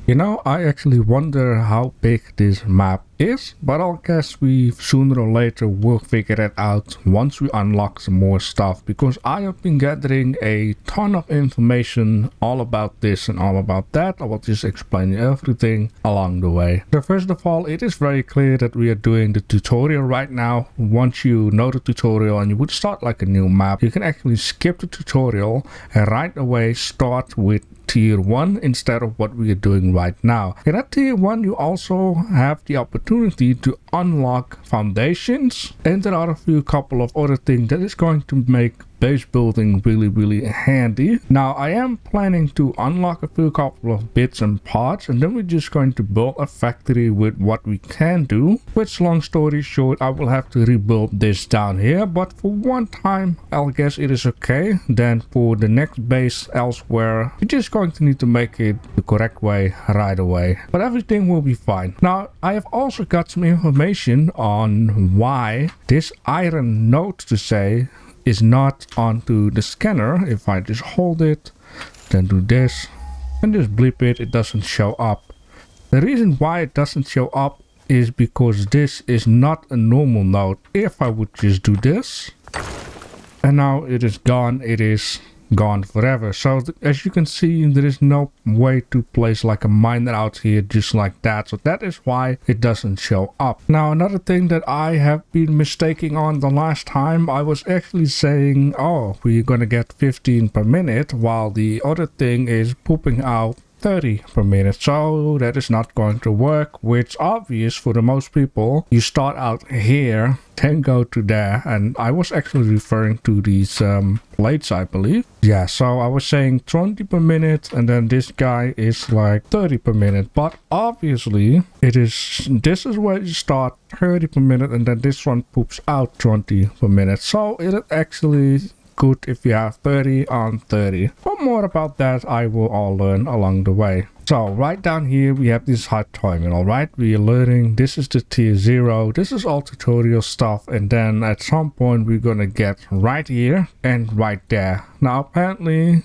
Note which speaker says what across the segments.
Speaker 1: You know, I actually wonder how big this map is, but I guess we sooner or later will figure it out once we unlock some more stuff, because I have been gathering a ton of information all about this and all about that. I will just explain everything along the way. So first of all, it is very clear that we are doing the tutorial right now. Once you know the tutorial and you would start like a new map, you can actually skip the tutorial and right away start with tier 1 instead of what we are doing right now. In that tier 1 you also have the opportunity to unlock foundations, and there are a few couple of other things that is going to make base building really handy. Now I am planning to unlock a few couple of bits and parts, and then we're just going to build a factory with what we can do, which long story short, I will have to rebuild this down here, but for one time I guess it is okay. Then for the next base elsewhere, we're just going to need to make it the correct way right away, but everything will be fine. Now I have also got some information on why this iron note to say is not onto the scanner. If I just hold it, then do this and just blip it, it doesn't show up. The reason why it doesn't show up is because this is not a normal node. If I would just do this, and now it is gone, it is gone forever. So as you can see, there is no way to place like a miner out here just like that, so that is why it doesn't show up. Now another thing that I have been mistaking on the last time, I was actually saying, oh, we're gonna get 15 per minute, while the other thing is pooping out 30 per minute, so that is not going to work, which obvious for the most people. You start out here, then go to there, and I was actually referring to these plates, I believe. Yeah, so I was saying 20 per minute, and then this guy is like 30 per minute, but obviously it is, this is where you start 30 per minute, and then this one poops out 20 per minute, so it is actually good if you have 30 on 30. But more about that I will all learn along the way. So right down here we have this hot terminal, right? We are learning, this is the tier 0, this is all tutorial stuff, and then at some point we're gonna get right here and right there. Now apparently,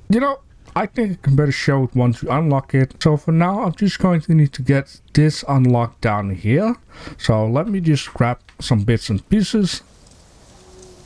Speaker 1: you know, I think I can better show it once we unlock it. So for now I'm just going to need to get this unlocked down here. So let me just grab some bits and pieces.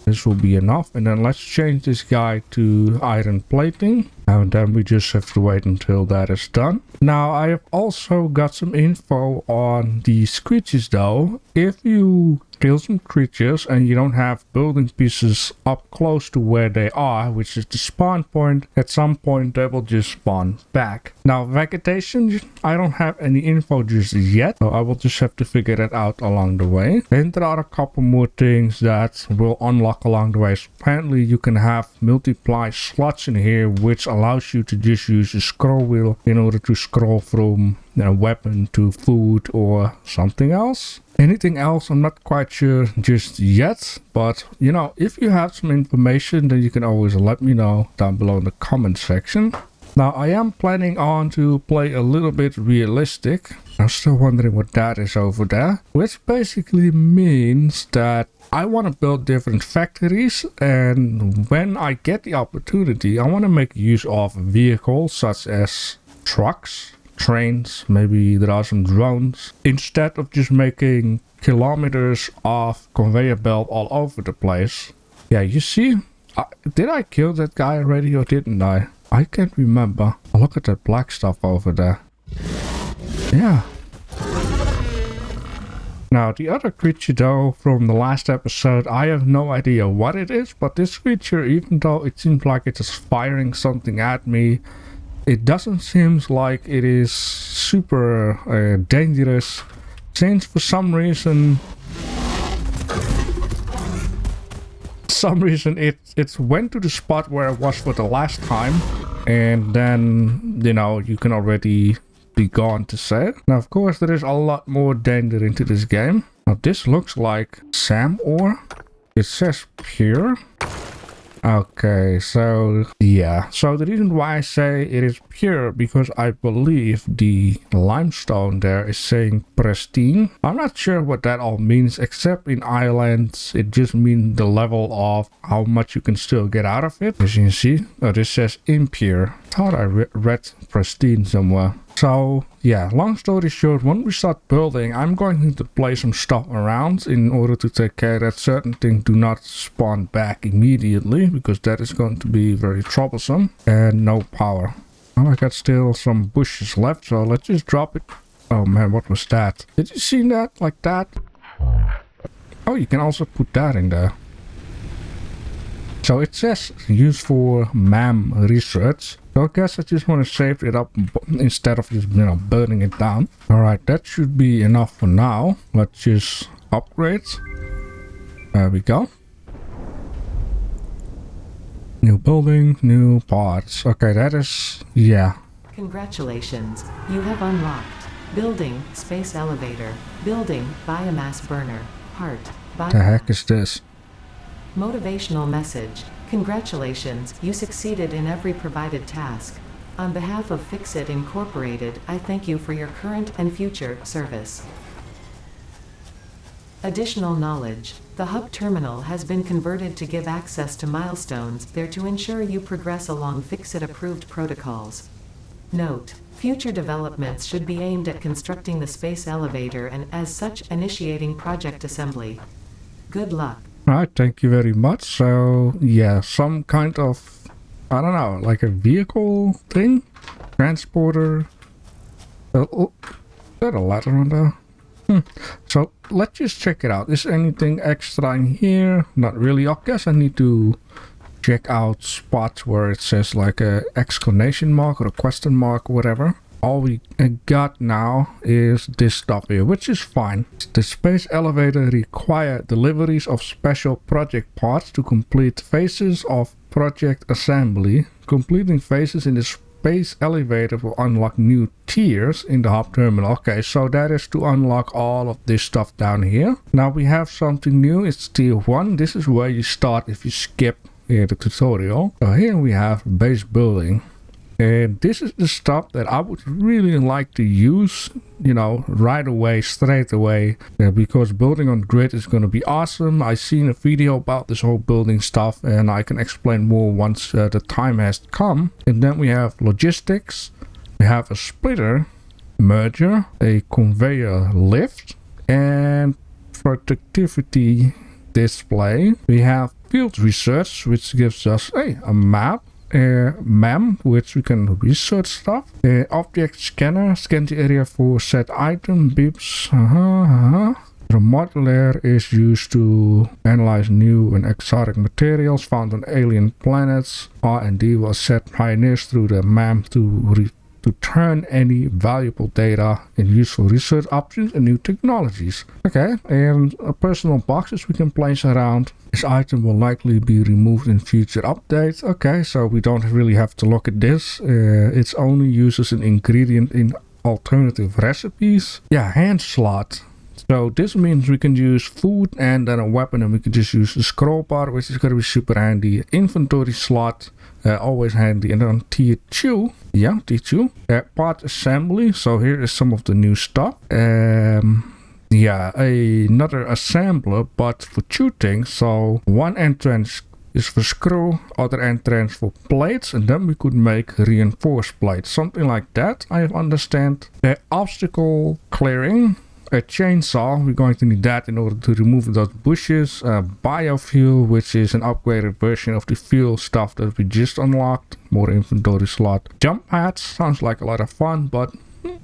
Speaker 1: This will be enough, and then let's change this guy to iron plating, and then we just have to wait until that is done. Now I have also got some info on these creatures though. If you kill some creatures and you don't have building pieces up close to where they are, which is the spawn point, at some point they will just spawn back. Now vegetation, I don't have any info just yet, so I will just have to figure that out along the way. Then there are a couple more things that will unlock along the way. So apparently you can have multiply slots in here, which allows you to just use a scroll wheel in order to scroll from a weapon to food or something else. Anything else I'm not quite sure just yet, but you know, if you have some information then you can always let me know down below in the comment section. Now I am planning on to play a little bit realistic. I'm still wondering what that is over there, which basically means that I want to build different factories, and when I get the opportunity I want to make use of vehicles such as trucks, trains, maybe there are some drones, instead of just making kilometers of conveyor belt all over the place. Yeah, you see, did I kill that guy already or didn't I? I can't remember. Oh, look at that black stuff over there. Yeah. Now the other creature though from the last episode, I have no idea what it is, but this creature, even though it seems like it is firing something at me, it doesn't seem like it is super dangerous, since for some reason it went to the spot where it was for the last time, and then, you know, you can already be gone to say it. Now of course there is a lot more danger into this game. Now this looks like SAM ore. It says pure. Okay, so yeah, so the reason why I say it is pure, because I believe the limestone there is saying pristine. I'm not sure what that all means, except in islands it just means the level of how much you can still get out of it. As you can see, this says impure. Thought I read pristine somewhere. So yeah, long story short, when we start building, I'm going to place some stuff around in order to take care that certain things do not spawn back immediately, because that is going to be very troublesome. And no power. Well, I got still some bushes left, so let's just drop it. Oh man, what was that? Did you see that? Like that? Oh, you can also put that in there. So it says used for MAM research. So I guess I just want to save it up instead of just, burning it down. Alright, that should be enough for now. Let's just upgrade. There we go. New building, new parts. Okay, that is, yeah.
Speaker 2: Congratulations, you have unlocked building, space elevator, building, biomass burner, part,
Speaker 1: The heck is this?
Speaker 2: Motivational message. Congratulations, you succeeded in every provided task. On behalf of Fixit Incorporated, I thank you for your current and future service. Additional knowledge. The hub terminal has been converted to give access to milestones there to ensure you progress along Fixit-approved protocols. Note: future developments should be aimed at constructing the space elevator and, as such, initiating project assembly. Good luck.
Speaker 1: Alright, thank you very much. So, yeah, some kind of, I don't know, like a vehicle thing? Transporter? Is that a ladder on there? So, let's just check it out. Is anything extra in here? Not really. I guess I need to check out spots where it says like a exclamation mark or a question mark or whatever. All we got now is this stuff here, which is fine. The space elevator requires deliveries of special project parts to complete phases of project assembly. Completing phases in the space elevator will unlock new tiers in the hub terminal. Okay, so that is to unlock all of this stuff down here. Now we have something new. It's tier 1. This is where you start if you skip the tutorial. So here we have base building. And this is the stuff that I would really like to use, right away, straight away, because building on grid is going to be awesome. I've seen a video about this whole building stuff, and I can explain more once the time has come. And then we have logistics, we have a splitter, merger, a conveyor lift, and productivity display. We have field research, which gives us a map. MAM, which we can research stuff. Object scanner, scan the area for set item, beeps. The modular is used to analyze new and exotic materials found on alien planets. R&D will set pioneers through the MAM to turn any valuable data in useful research options and new technologies. Okay, and personal boxes we can place around. This item will likely be removed in future updates. Okay, so we don't really have to look at this. It's only used as an ingredient in alternative recipes. Yeah, hand slot. So this means we can use food and then a weapon, and we can just use the scroll bar, which is going to be super handy. Inventory slot, always handy. And then tier 2, yeah, tier 2. Part assembly, so here is some of the new stuff. Yeah, another assembler, but for 2 things. So one entrance is for screw, other entrance for plates, and then we could make reinforced plates, something like that, I understand. Obstacle clearing. A chainsaw, we're going to need that in order to remove those bushes. Biofuel, which is an upgraded version of the fuel stuff that we just unlocked. More inventory slot. Jump pads, sounds like a lot of fun, but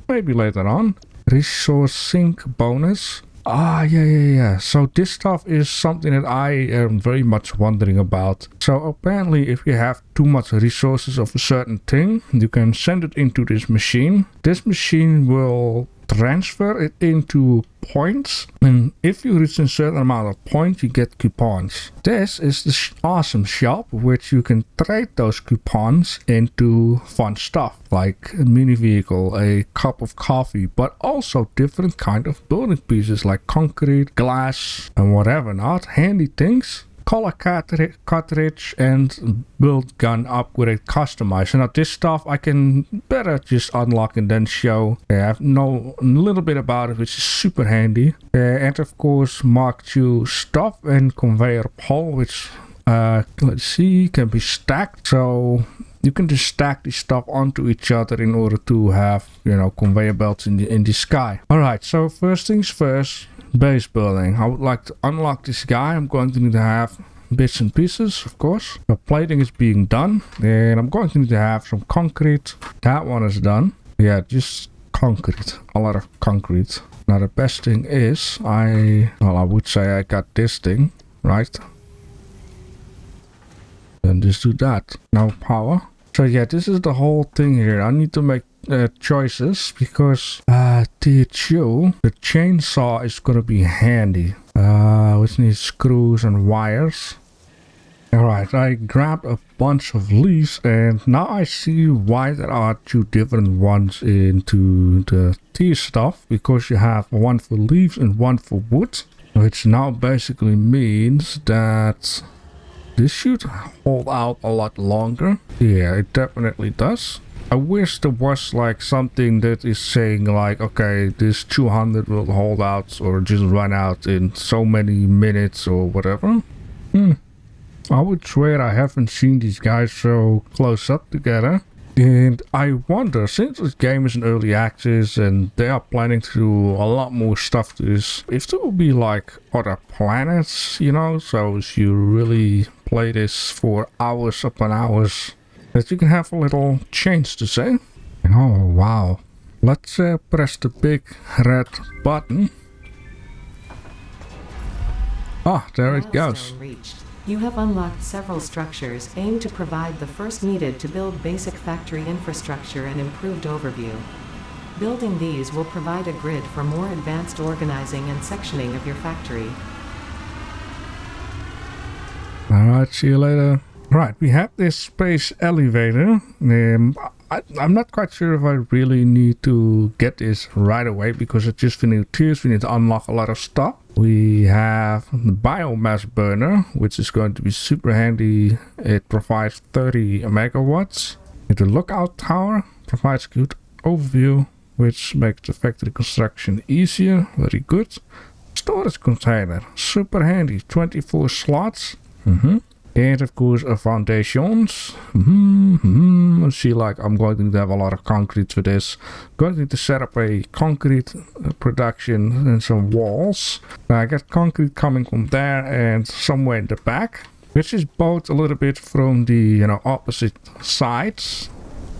Speaker 1: maybe later on. Resource sink bonus. Yeah. So this stuff is something that I am very much wondering about. So apparently if you have too much resources of a certain thing, you can send it into this machine. This machine will transfer it into points, and if you reach a certain amount of points you get coupons. This is the awesome shop which you can trade those coupons into fun stuff like a mini vehicle, a cup of coffee, but also different kind of building pieces like concrete, glass, and whatever not. Handy things. Color cartridge and build gun upgrade customize. Now this stuff I can better just unlock and then show. I know a little bit about it, which is super handy. And of course Mark II stuff and conveyor pole, which let's see, can be stacked. So you can just stack this stuff onto each other in order to have, you know, conveyor belts in the sky. All right, so first things first, base building. I would like to unlock this guy. I'm going to need to have bits and pieces, of course. The plating is being done, and I'm going to need to have some concrete. That one is done. Yeah, just concrete, a lot of concrete. Now the best thing is I would say I got this thing, right? Then just do that. Now power. So yeah, this is the whole thing here. I need to make choices because THU, the chainsaw is gonna be handy. Which needs screws and wires. Alright, I grabbed a bunch of leaves and now I see why there are two different ones into the tea stuff, because you have one for leaves and one for wood, which now basically means that this should hold out a lot longer. Yeah, it definitely does. I wish there was like something that is saying like, okay, this 200 will hold out or just run out in so many minutes or whatever. I would swear I haven't seen these guys so close up together. And I wonder, since this game is in early access and they are planning to do a lot more stuff to this, if there will be like other planets, you know, so if you really play this for hours upon hours, that you can have a little change to say. Oh wow. Let's press the big red button. Ah, there it goes.
Speaker 2: Reached. You have unlocked several structures aimed to provide the first needed to build basic factory infrastructure and improved overview. Building these will provide a grid for more advanced organizing and sectioning of your factory.
Speaker 1: Alright, see you later. Right, we have this space elevator. I'm not quite sure if I really need to get this right away because it's just for new tiers. We need to unlock a lot of stuff. We have the biomass burner, which is going to be super handy. It provides 30 megawatts. The lookout tower provides a good overview, which makes the factory construction easier. Very good. Storage container, super handy, 24 slots. And of course foundations. See, like I'm going to need to have a lot of concrete for this. Going to need to set up a concrete production and some walls. Now I got concrete coming from there and somewhere in the back, which is both a little bit from the, you know, opposite sides.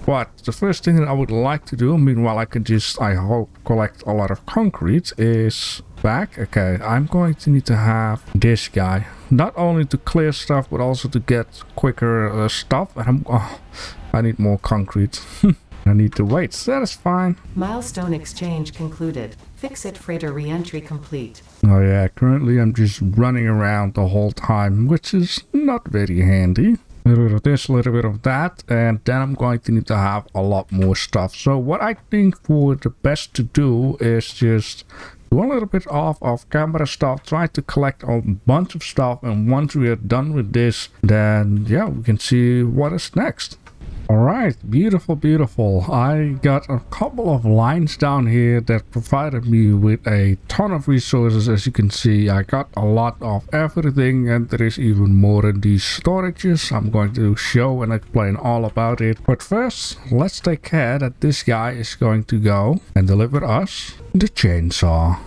Speaker 1: But the first thing that I would like to do, meanwhile I can just, I hope, collect a lot of concrete, is back. Okay, I'm going to need to have this guy. Not only to clear stuff, but also to get quicker stuff. And I need more concrete. I need to wait. That is fine.
Speaker 2: Milestone exchange concluded. Fix-it freighter re-entry complete.
Speaker 1: Oh yeah, currently I'm just running around the whole time, which is not very handy. A little bit of this, a little bit of that, and then I'm going to need to have a lot more stuff. So what I think for the best to do is just do a little bit of camera stuff, try to collect a bunch of stuff, and once we are done with this, then yeah, we can see what is next. Alright, beautiful, beautiful. I got a couple of lines down here that provided me with a ton of resources. As you can see, I got a lot of everything, and there is even more in these storages. I'm going to show and explain all about it. But first, let's take care that this guy is going to go and deliver us the chainsaw.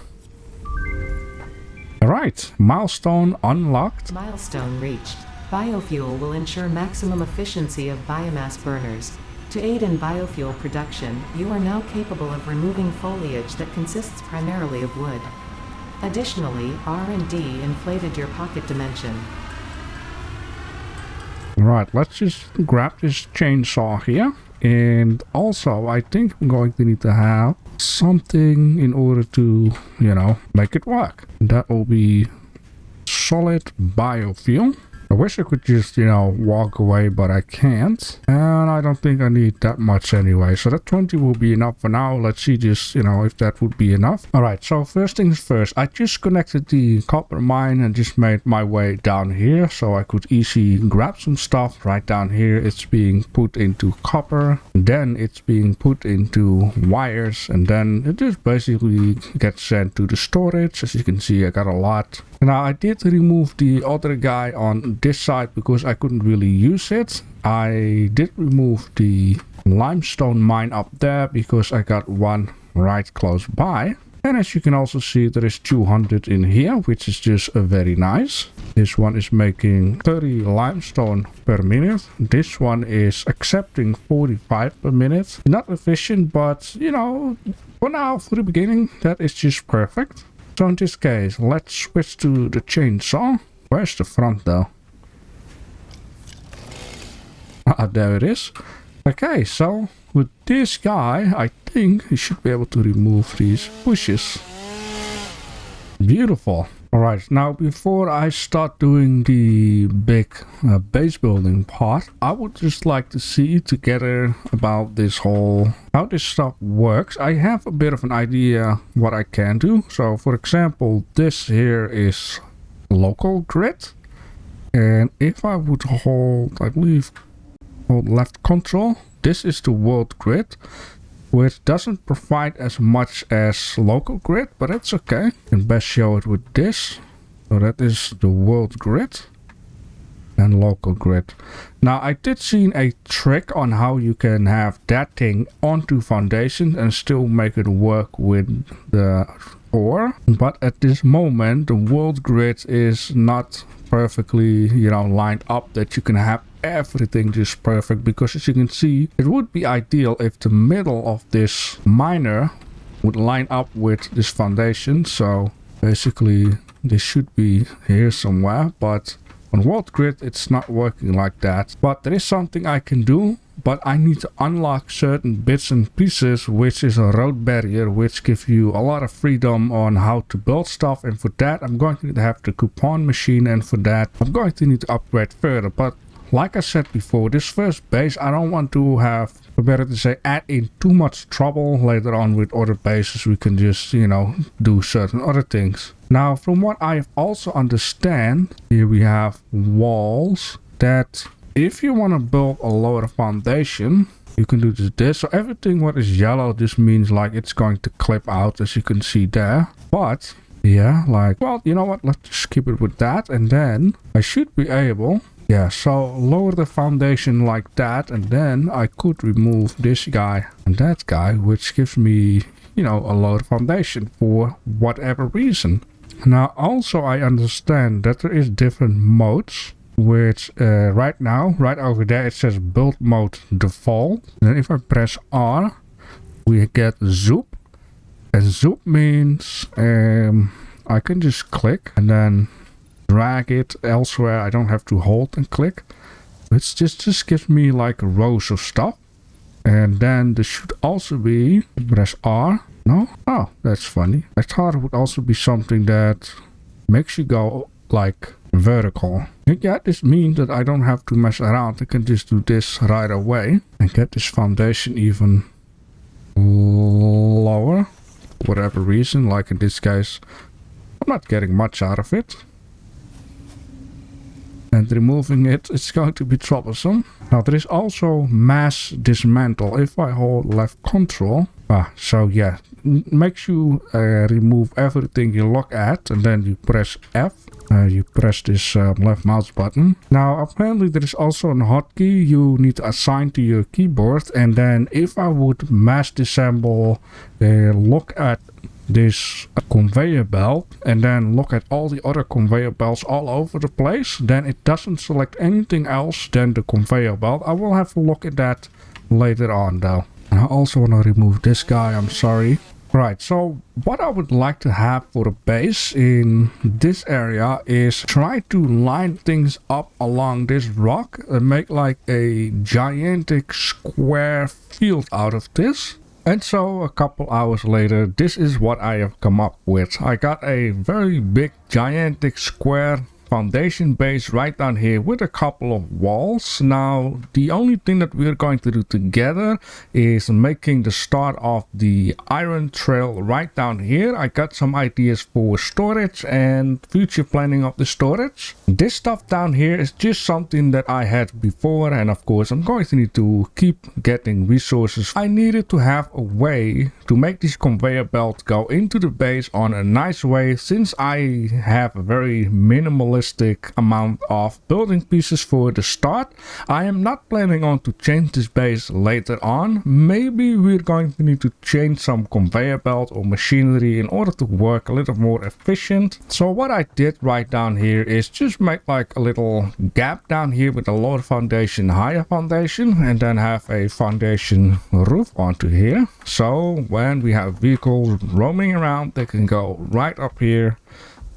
Speaker 1: Alright, milestone unlocked.
Speaker 2: Milestone reached. Biofuel will ensure maximum efficiency of biomass burners. To aid in biofuel production, you are now capable of removing foliage that consists primarily of wood. Additionally, R&D inflated your pocket dimension.
Speaker 1: Right, let's just grab this chainsaw here. And also, I think I'm going to need to have something in order to, you know, make it work. That will be solid biofuel. I wish I could just, you know, walk away, but I can't. And I don't think I need that much anyway. So that 20 will be enough for now. Let's see just, you know, if that would be enough. Alright, so first things first. I just connected the copper mine and just made my way down here. So I could easily grab some stuff right down here. It's being put into copper. Then it's being put into wires. And then it just basically gets sent to the storage. As you can see, I got a lot. Now I did remove the other guy on this side because I couldn't really use it. I did remove the limestone mine up there because I got one right close by. And as you can also see, there is 200 in here, which is just very nice. This one is making 30 limestone per minute. This one is accepting 45 per minute. Not efficient, but you know, for now, for the beginning, that is just perfect. So in this case, let's switch to the chainsaw. Where's the front though? Ah, there it is. Okay, so with this guy, I think you should be able to remove these bushes. Beautiful. Alright, now before I start doing the big base building part, I would just like to see together about this whole, how this stuff works. I have a bit of an idea what I can do. So for example, this here is local grid. And if I would hold, I believe, hold left control, this is the world grid, which doesn't provide as much as local grid, but it's okay. You can best show it with this. So that is the world grid and local grid. Now I did see a trick on how you can have that thing onto foundation and still make it work with the ore. But at this moment, the world grid is not perfectly, you know, lined up that you can have everything just perfect, because as you can see, it would be ideal if the middle of this miner would line up with this foundation. So basically this should be here somewhere, but on world grid it's not working like that. But there is something I can do, but I need to unlock certain bits and pieces, which is a road barrier, which gives you a lot of freedom on how to build stuff. And for that I'm going to need to have the coupon machine, and for that I'm going to need to upgrade further. But like I said before, this first base I don't want to have, or better to say, add in too much trouble later on with other bases. We can just, you know, do certain other things. Now from what I also understand, here we have walls that if you want to build a lower foundation, you can do this. So everything what is yellow, this means like it's going to clip out, as you can see there. But yeah, like, well, you know what, let's just keep it with that, and then I should be able, yeah, so lower the foundation like that, and then I could remove this guy and that guy, which gives me, you know, a lower foundation for whatever reason. Now also I understand that there is different modes, which right now, right over there, it says build mode default. And then if I press R, we get zoop. And zoop means I can just click and then drag it elsewhere. I don't have to hold and click. It's just gives me like rows of stuff. And then there should also be, press R. No? Oh, that's funny. I thought it would also be something that makes you go like vertical. And yeah, this means that I don't have to mess around. I can just do this right away and get this foundation even lower. For whatever reason, like in this case, I'm not getting much out of it. And removing it, it's going to be troublesome. Now there is also mass dismantle. If I hold left control, so yeah, makes you remove everything you look at, and then you press F. You press this left mouse button. Now apparently there is also a hotkey you need to assign to your keyboard, and then if I would mass disassemble, look at this conveyor belt and then look at all the other conveyor belts all over the place, then it doesn't select anything else than the conveyor belt. I will have to look at that later on though. And I also want to remove this guy, I'm sorry. Right, so what I would like to have for a base in this area is try to line things up along this rock and make like a gigantic square field out of this. And so a couple hours later, this is what I have come up with. I got a very big gigantic square foundation base right down here with a couple of walls. Now the only thing that we're going to do together is making the start of the iron trail right down here. I got some ideas for storage and future planning of the storage. This stuff down here is just something that I had before, and of course I'm going to need to keep getting resources. I needed to have a way to make this conveyor belt go into the base on a nice way, since I have a very minimalist minimalistic amount of building pieces for the start. I am not planning on to change this base later on. Maybe we're going to need to change some conveyor belt or machinery in order to work a little more efficient. So what I did right down here is just make like a little gap down here with a lower foundation, higher foundation, and then have a foundation roof onto here. So when we have vehicles roaming around, they can go right up here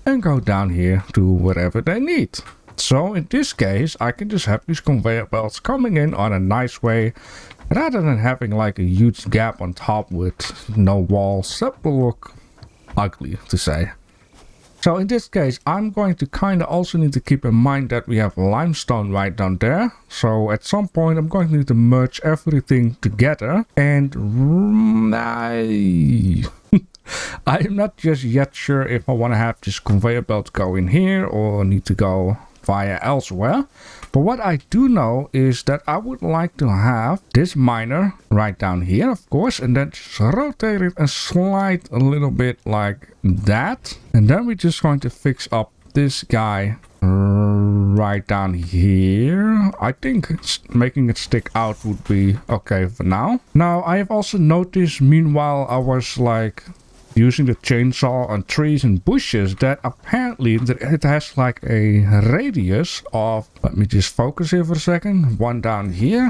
Speaker 1: and go down here to wherever they need. So in this case, I can just have these conveyor belts coming in on a nice way rather than having like a huge gap on top with no walls. That will look ugly to say. So in this case, I'm going to kind of also need to keep in mind that we have limestone right down there. So at some point, I'm going to need to merge everything together. And I'm not just yet sure if I want to have this conveyor belt go in here or need to go via elsewhere. But what I do know is that I would like to have this miner right down here, of course, and then just rotate it and slide a little bit like that. And then we're just going to fix up this guy right down here. I think making it stick out would be okay for now. Now, I have also noticed, meanwhile, I was like using the chainsaw on trees and bushes, that apparently it has like a radius of, let me just focus here for a second, one down here,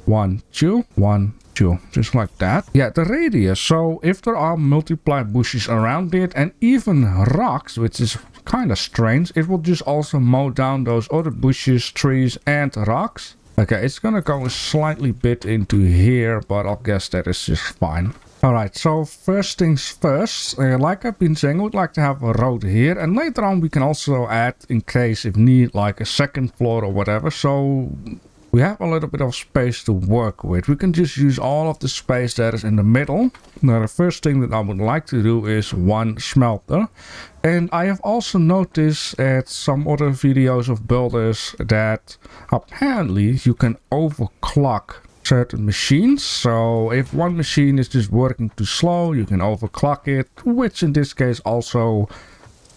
Speaker 1: 1 2 1 2, just like that. Yeah, the radius. So if there are multiple bushes around it and even rocks, which is kind of strange, it will just also mow down those other bushes, trees and rocks. Okay, it's gonna go a slightly bit into here, but I'll guess that is just fine. Alright, so first things first, like I've been saying, I would like to have a road here, and later on we can also add, in case if need, like a second floor or whatever, so we have a little bit of space to work with. We can just use all of the space that is in the middle. Now the first thing that I would like to do is one smelter, and I have also noticed at some other videos of builders that apparently you can overclock certain machines. So if one machine is just working too slow, you can overclock it, which in this case also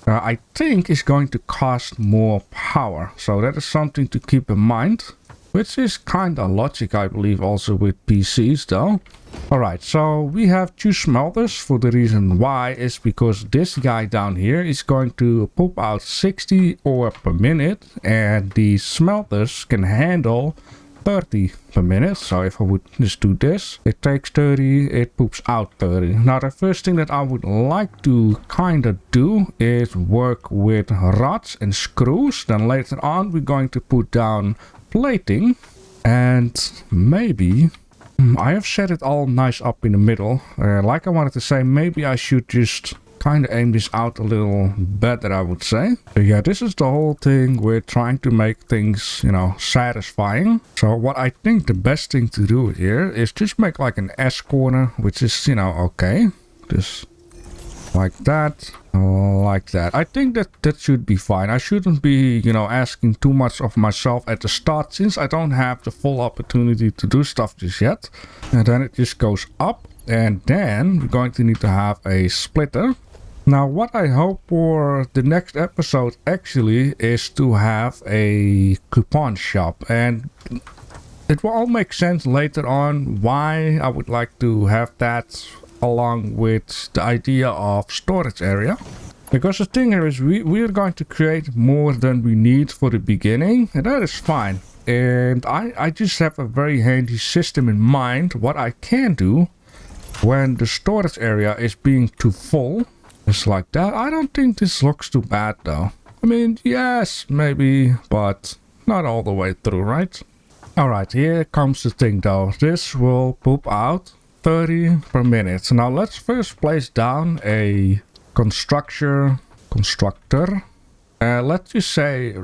Speaker 1: I think is going to cost more power. So that is something to keep in mind, which is kind of logic, I believe, also with PCs though. Alright, so we have 2 smelters. For the reason why is because this guy down here is going to pump out 60 ore per minute, and the smelters can handle 30 per minute. So if I would just do this, it takes 30, it poops out 30. Now the first thing that I would like to kind of do is work with rods and screws. Then later on we're going to put down plating, and maybe I have set it all nice up in the middle. Like I wanted to say, maybe I should just kind of aim this out a little better, I would say. So yeah, this is the whole thing with trying to make things, you know, satisfying. So what I think the best thing to do here is just make like an S corner, which is, you know, okay. Just like that, like that. I think that should be fine. I shouldn't be, you know, asking too much of myself at the start, since I don't have the full opportunity to do stuff just yet. And then it just goes up, and then we're going to need to have a splitter. Now what I hope for the next episode actually is to have a coupon shop, and it will all make sense later on why I would like to have that along with the idea of storage area. Because the thing here is we're going to create more than we need for the beginning, and that is fine. And I just have a very handy system in mind what I can do when the storage area is being too full. Just like that. I don't think this looks too bad though. I mean, yes, maybe, but not all the way through, right? Alright, here comes the thing though. This will poop out 30 per minute. So now let's first place down a constructor. Let's just say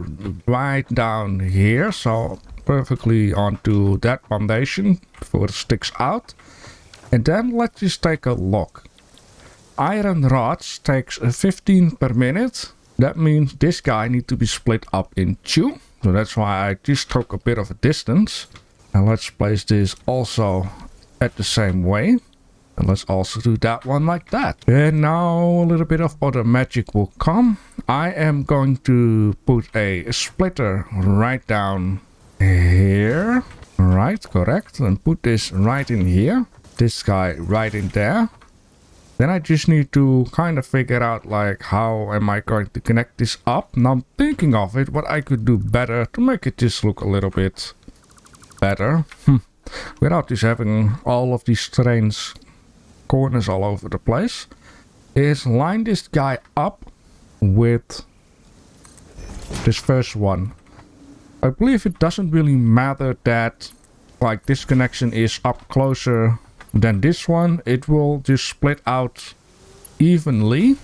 Speaker 1: right down here. So perfectly onto that foundation before it sticks out. And then let's just take a look. Iron rods takes 15 per minute. That means this guy needs to be split up in 2. So that's why I just took a bit of a distance. And let's place this also at the same way. And let's also do that one like that. And now a little bit of other magic will come. I am going to put a splitter right down here. Right, correct. And put this right in here. This guy right in there. Then I just need to kind of figure out like how am I going to connect this up. Now I'm thinking of it, what I could do better to make it just look a little bit better. Without just having all of these strange corners all over the place. Is line this guy up with this first one. I believe it doesn't really matter that like this connection is up closer than this one. It will just split out evenly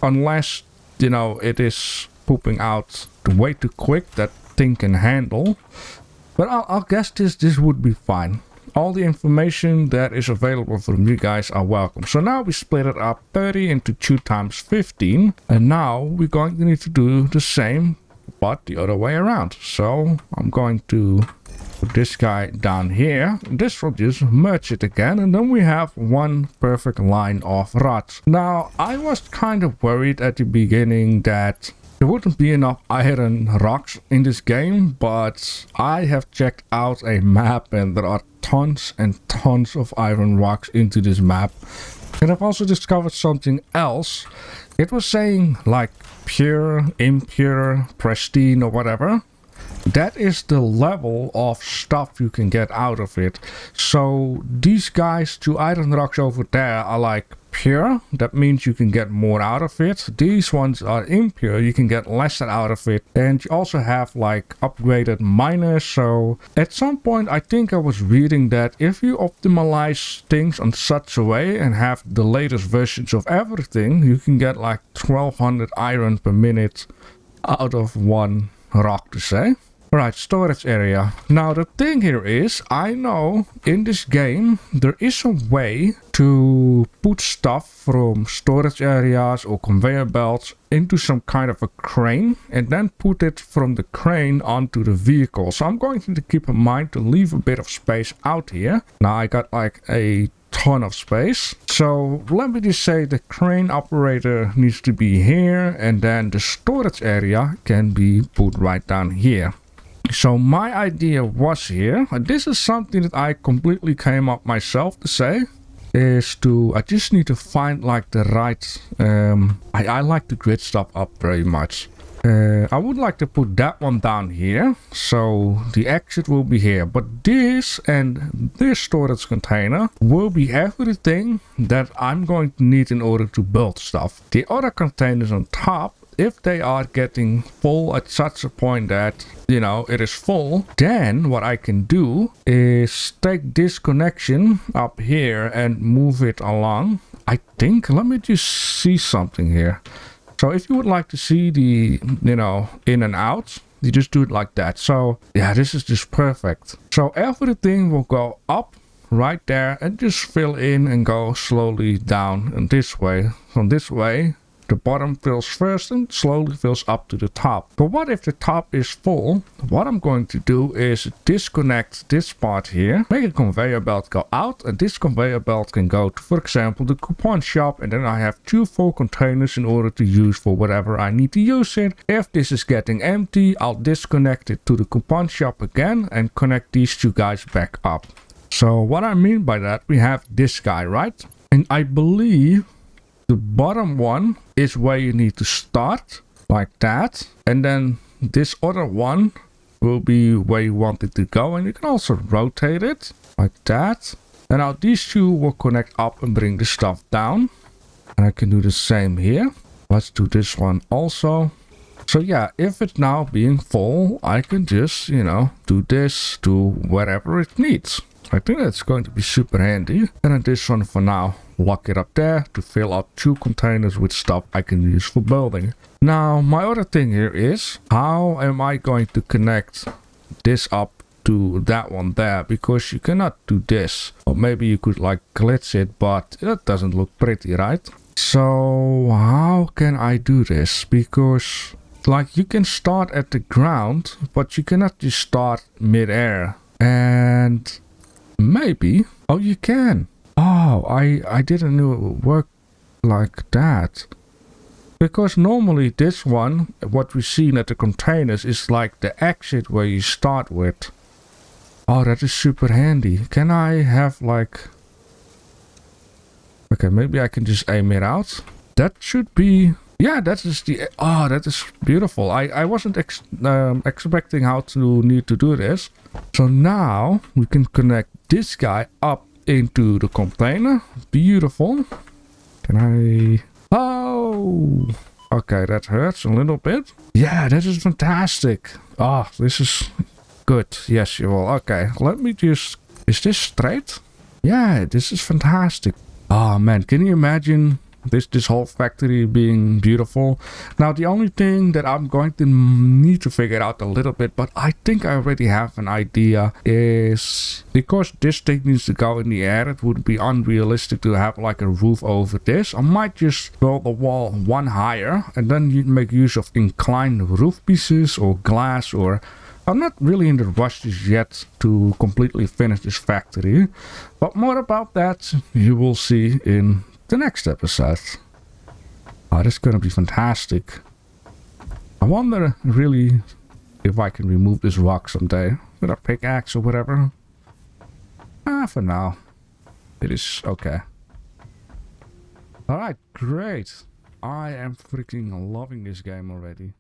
Speaker 1: unless, you know, it is pooping out way too quick that thing can handle. But I'll guess this would be fine. All the information that is available from you guys are welcome. So now we split it up 30 into 2 times 15. And now we're going to need to do the same but the other way around. So I'm going to put this guy down here. This will just merge it again, and then we have one perfect line of rods. Now I was kind of worried at the beginning that there wouldn't be enough iron rocks in this game, but I have checked out a map and there are tons and tons of iron rocks into this map. And I've also discovered something else. It was saying like pure, impure, pristine or whatever. That is the level of stuff you can get out of it. So these guys, 2 iron rocks over there, are like pure. That means you can get more out of it. These ones are impure. You can get less out of it. And you also have like upgraded miners. So at some point I think I was reading that if you optimize things on such a way and have the latest versions of everything, you can get like 1200 iron per minute out of one rock, to say. Right, storage area. Now the thing here is, I know in this game there is a way to put stuff from storage areas or conveyor belts into some kind of a crane and then put it from the crane onto the vehicle. So I'm going to keep in mind to leave a bit of space out here. Now I got like a ton of space. So let me just say the crane operator needs to be here, and then the storage area can be put right down here. So my idea was here, and this is something that I completely came up myself to say, is to, I just need to find like the right, I like to grid stuff up very much. I would like to put that one down here, so the exit will be here, but this and this storage container will be everything that I'm going to need in order to build stuff. The other containers on top, if they are getting full at such a point that, you know, it is full, then what I can do is take this connection up here and move it along. I think, let me just see something here. So if you would like to see the, you know, in and out, you just do it like that. So yeah, this is just perfect. So everything will go up right there and just fill in and go slowly down in this way. From this way, the bottom fills first and slowly fills up to the top. But what if the top is full? What I'm going to do is disconnect this part here, make a conveyor belt go out, and this conveyor belt can go to, for example, the coupon shop, and then I have 2 full containers in order to use for whatever I need to use it. If this is getting empty, I'll disconnect it to the coupon shop again and connect these 2 guys back up. So what I mean by that, we have this guy, right? And I believe the bottom one is where you need to start, like that. And then this other one will be where you want it to go. And you can also rotate it, like that. And now these 2 will connect up and bring the stuff down. And I can do the same here. Let's do this one also. So yeah, if it's now being full, I can just, you know, do this to wherever it needs. I think that's going to be super handy. And then this one for now, lock it up there to fill up 2 containers with stuff I can use for building. Now my other thing here is, how am I going to connect this up to that one there? Because you cannot do this. Or maybe you could like glitch it, but that doesn't look pretty, right? So how can I do this? Because like you can start at the ground, but you cannot just start mid-air. And maybe, oh, you can. Oh, I didn't know it would work like that. Because normally this one, what we've seen at the containers, is like the exit where you start with. Oh, that is super handy. Can I have like... Okay, maybe I can just aim it out. That should be... Yeah, that is the... Oh, that is beautiful. I wasn't expecting how to need to do this. So now we can connect this guy up into the container. Beautiful. Can I... Oh! Okay, that hurts a little bit. Yeah, that is fantastic. Oh, this is good. Yes, you will. Okay, let me just... Is this straight? Yeah, this is fantastic. Oh man, can you imagine this whole factory being beautiful? Now the only thing that I'm going to need to figure out a little bit, but I think I already have an idea, is because this thing needs to go in the air, it would be unrealistic to have like a roof over this. I might just build the wall one higher and then you make use of inclined roof pieces or glass, or I'm not really in the rush just yet to completely finish this factory, but more about that you will see in the next episode. Oh, this is gonna be fantastic. I wonder really if I can remove this rock someday with a pickaxe or whatever. For now, it is okay. Alright, great. I am freaking loving this game already.